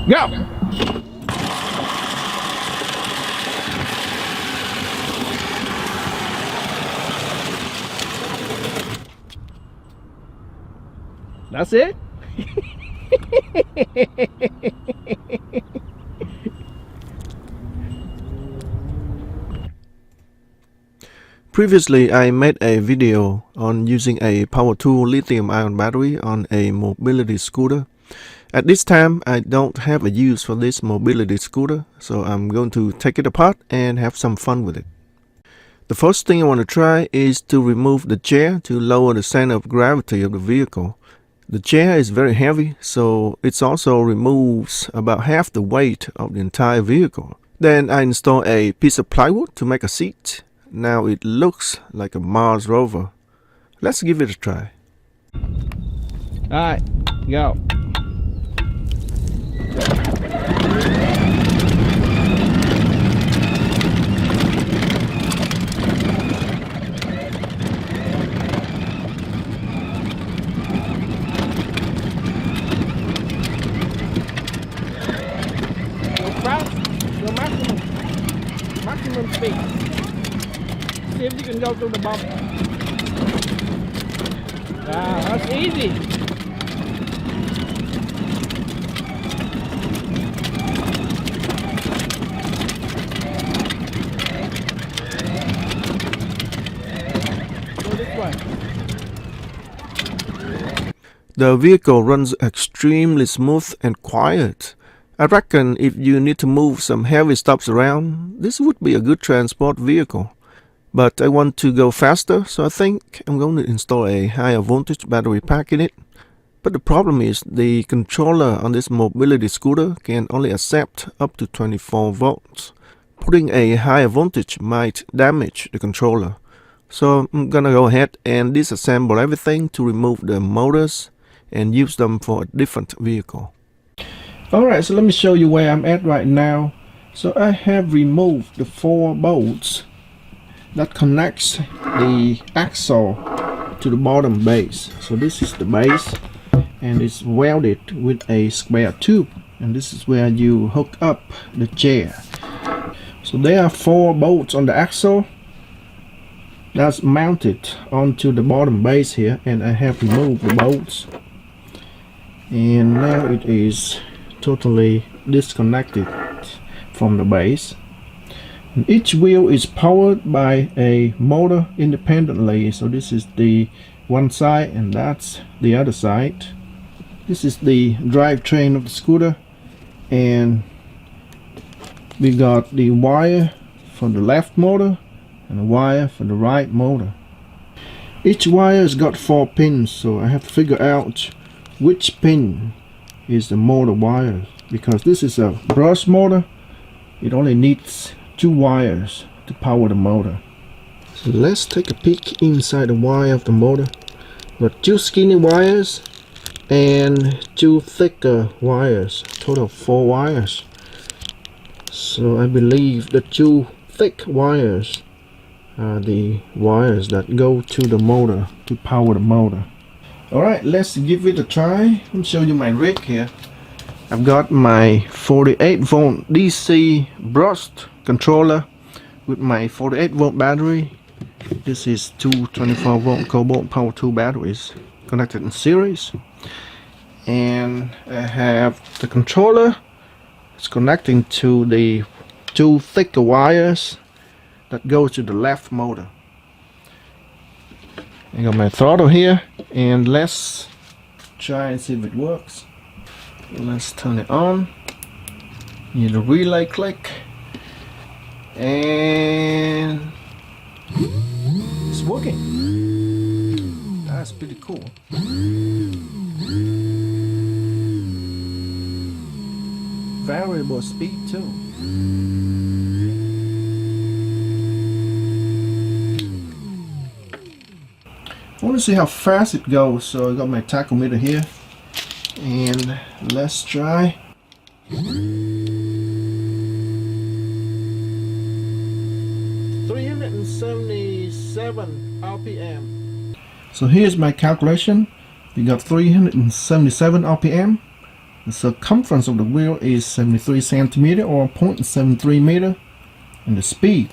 Go! That's it? Previously, I made a video on using a power tool lithium-ion battery on a mobility scooter. At this time, I don't have a use for this mobility scooter, so I'm going to take it apart and have some fun with it. The first thing I want to try is to remove the chair to lower the center of gravity of the vehicle. The chair is very heavy, so it also removes about half the weight of the entire vehicle. Then I install a piece of plywood to make a seat. Now it looks like a Mars rover. Let's give it a try. Alright, go. Go maximum speed. See if you can go through the bump. That's easy. Go this way. The vehicle runs extremely smooth and quiet. I reckon if you need to move some heavy stuffs around, this would be a good transport vehicle. But I want to go faster, so I think I'm going to install a higher voltage battery pack in it. But the problem is the controller on this mobility scooter can only accept up to 24 volts. Putting a higher voltage might damage the controller. So I'm gonna go ahead and disassemble everything to remove the motors and use them for a different vehicle. Alright, so let me show you where I'm at right now. So I have removed the 4 bolts that connects the axle to the bottom base. So this is the base and it's welded with a square tube, and this is where you hook up the chair. So there are 4 bolts on the axle that's mounted onto the bottom base here, and I have removed the bolts, and now it is totally disconnected from the base. And each wheel is powered by a motor independently. So this is the one side and that's the other side. This is the drivetrain of the scooter, and we got the wire for the left motor and a wire for the right motor. Each wire has got 4 pins, so I have to figure out which pin is the motor wire, because this is a brush motor. It only needs 2 wires to power the motor. So let's take a peek inside the wire of the motor. Got 2 skinny wires and 2 thicker wires, total 4 wires. So I believe the 2 thick wires are the wires that go to the motor to power the motor. Alright, let's give it a try. I'll show you my rig here. I've got my 48 volt DC brushed controller with my 48 volt battery. This is 2 24 volt cobalt power tool batteries connected in series, and I have the controller. It's connecting to the 2 thicker wires that go to the left motor. I got my throttle here, and let's try and see if it works. Let's turn it on. Need a relay click, and it's working. That's pretty cool. Variable speed too. I want to see how fast it goes, so I got my tachometer here, and let's try. 377 RPM. So here's my calculation. We got 377 RPM, The circumference of the wheel is 73 centimeter or 0.73 meter, and the speed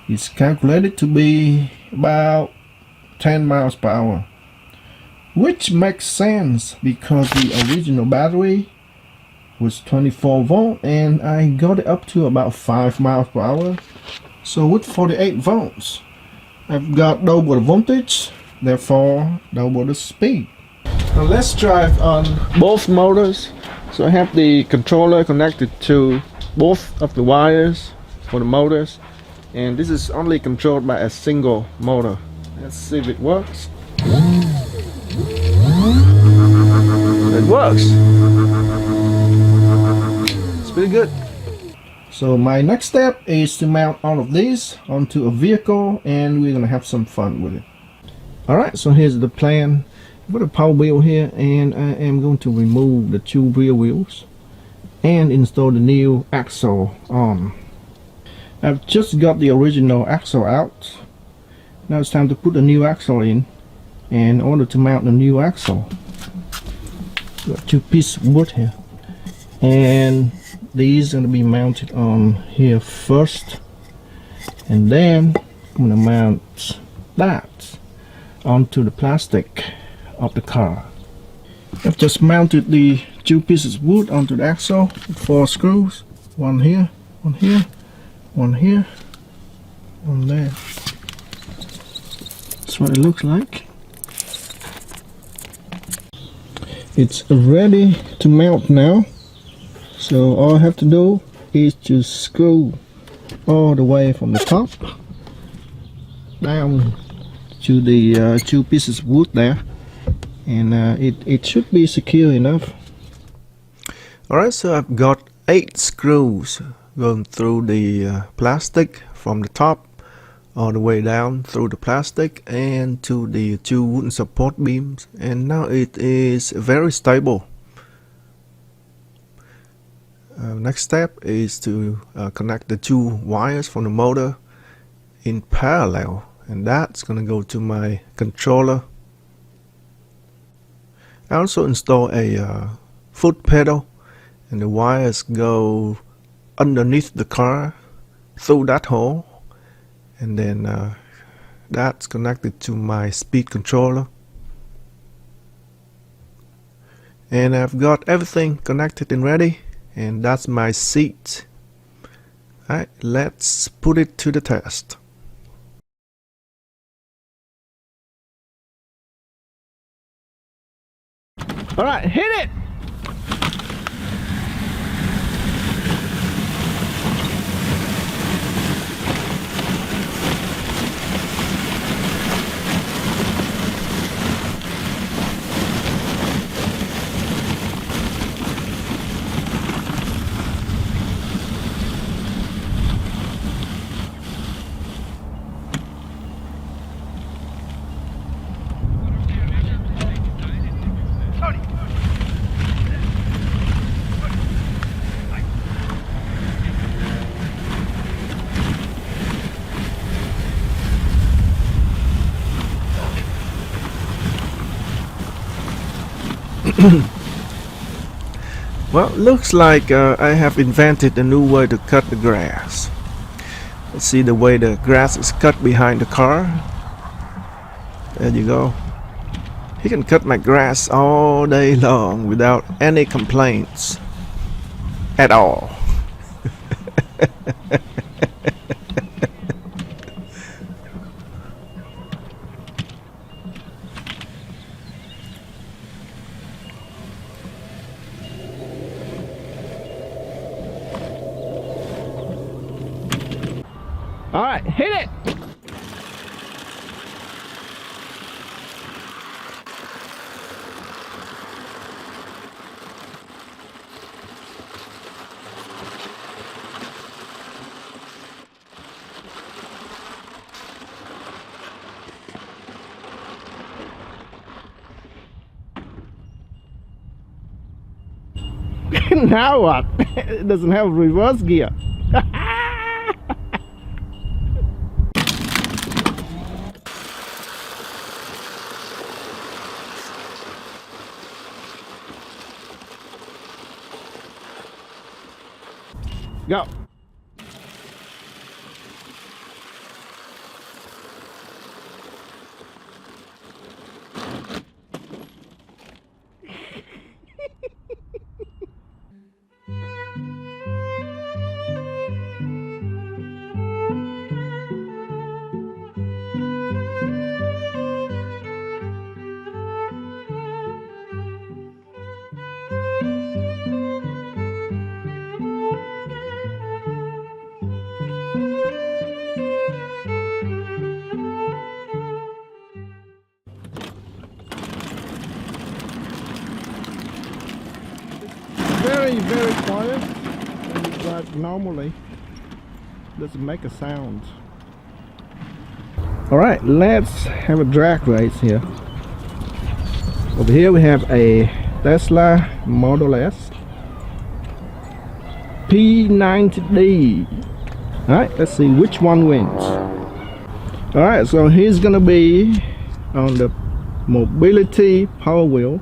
is calculated to be about 10 miles per hour, which makes sense because the original battery was 24 volt and I got it up to about 5 miles per hour. So with 48 volts, I've got double the voltage, therefore double the speed. Now let's drive on both motors. So I have the controller connected to both of the wires for the motors, and this is only controlled by a single motor. Let's see if it works. It works. It's pretty good. So my next step is to mount all of these onto a vehicle, and we're gonna have some fun with it. Alright, so here's the plan. Put a power wheel here, and I am going to remove the two rear wheels and install the new axle on. I've just got the original axle out. Now it's time to put the new axle in. And in order to mount the new axle, got two pieces of wood here, and these are going to be mounted on here first, and then I'm going to mount that onto the plastic of the car. I've just mounted the two pieces of wood onto the axle with 4 screws. One here, one here, one here, one there. That's what it looks like. It's ready to mount now. So all I have to do is to screw all the way from the top down to the two pieces of wood there, and it should be secure enough. Alright, so I've got 8 screws going through the plastic from the top all the way down through the plastic and to the two wooden support beams, and now it is very stable. Next step is to connect the two wires from the motor in parallel, and that's gonna go to my controller. I also install a foot pedal, and the wires go underneath the car through that hole, and then that's connected to my speed controller, and I've got everything connected and ready, and that's my seat. Alright, let's put it to the test. Alright, hit it! Well, looks like I have invented a new way to cut the grass. Let's see the way the grass is cut behind the car. There you go. He can cut my grass all day long without any complaints at all. Alright, hit it! Now what? It doesn't have reverse gear. Go. Very quiet. When you drive normally, doesn't make a sound. All right, let's have a drag race here. Over here we have a Tesla Model S P90D. All right, let's see which one wins. All right, so he's gonna be on the mobility power wheel.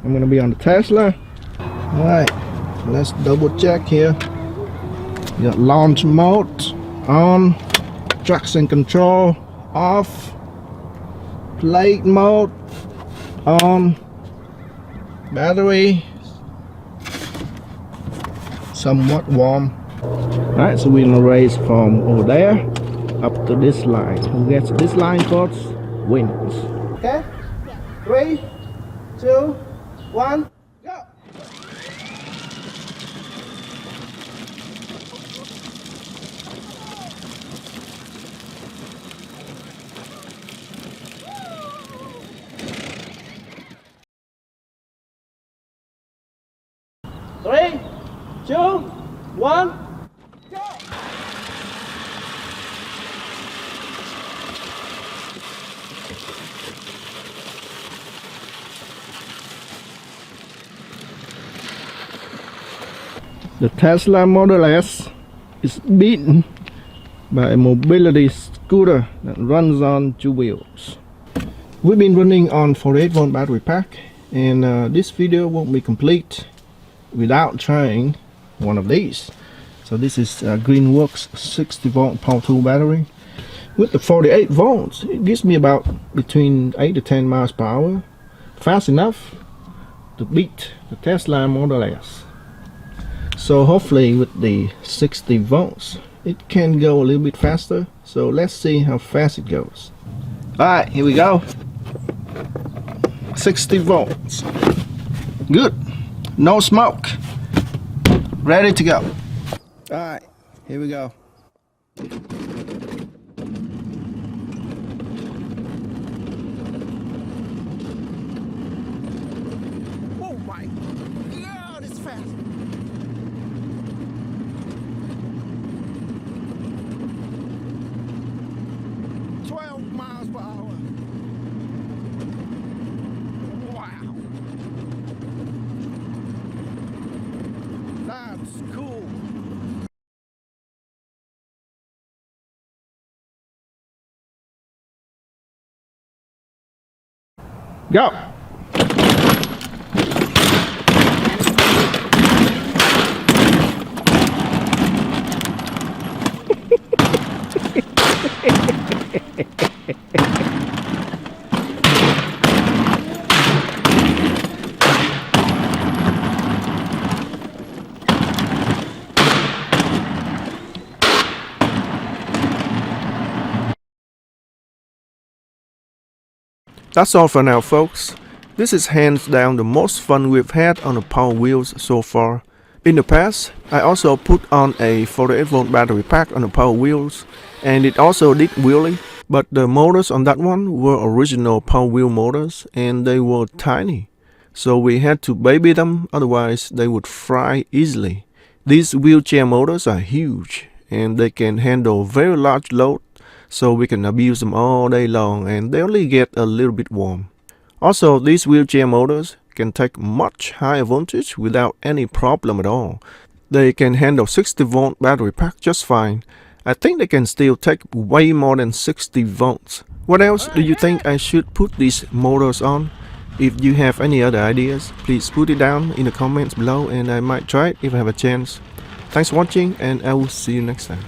I'm gonna be on the Tesla. All right, let's double check here. You got launch mode on, traction control off, plate mode on, battery somewhat warm. All right, so we're gonna race from over there up to this line. Who gets this line first wins. Okay, 3, 2, 1. Three, two, one, go! The Tesla Model S is beaten by a mobility scooter that runs on 2 wheels. We've been running on 48-volt battery pack, and this video won't be complete without trying one of these. So this is Greenworks 60-volt power tool battery with the 48 volts. It gives me about between 8 to 10 miles per hour, fast enough to beat the Tesla Model S. So hopefully with the 60 volts it can go a little bit faster. So let's see how fast it goes. Alright, here we go. 60 volts. Good. No smoke. Ready to go. Alright, here we go. Oh my God, it's fast. 12 miles per hour. Wow. That's cool. Go. That's all for now, folks. This is hands down the most fun we've had on the Power Wheels so far. In the past, I also put on a 48-volt battery pack on the Power Wheels, and it also did wheelie, but the motors on that one were original Power Wheel motors, and they were tiny. So we had to baby them, otherwise they would fry easily. These wheelchair motors are huge, and they can handle very large load, so we can abuse them all day long and they only get a little bit warm. Also, these wheelchair motors can take much higher voltage without any problem at all. They can handle 60-volt battery pack just fine. I think they can still take way more than 60 volts. What else do you think I should put these motors on? If you have any other ideas, please put it down in the comments below and I might try it if I have a chance. Thanks for watching, and I will see you next time.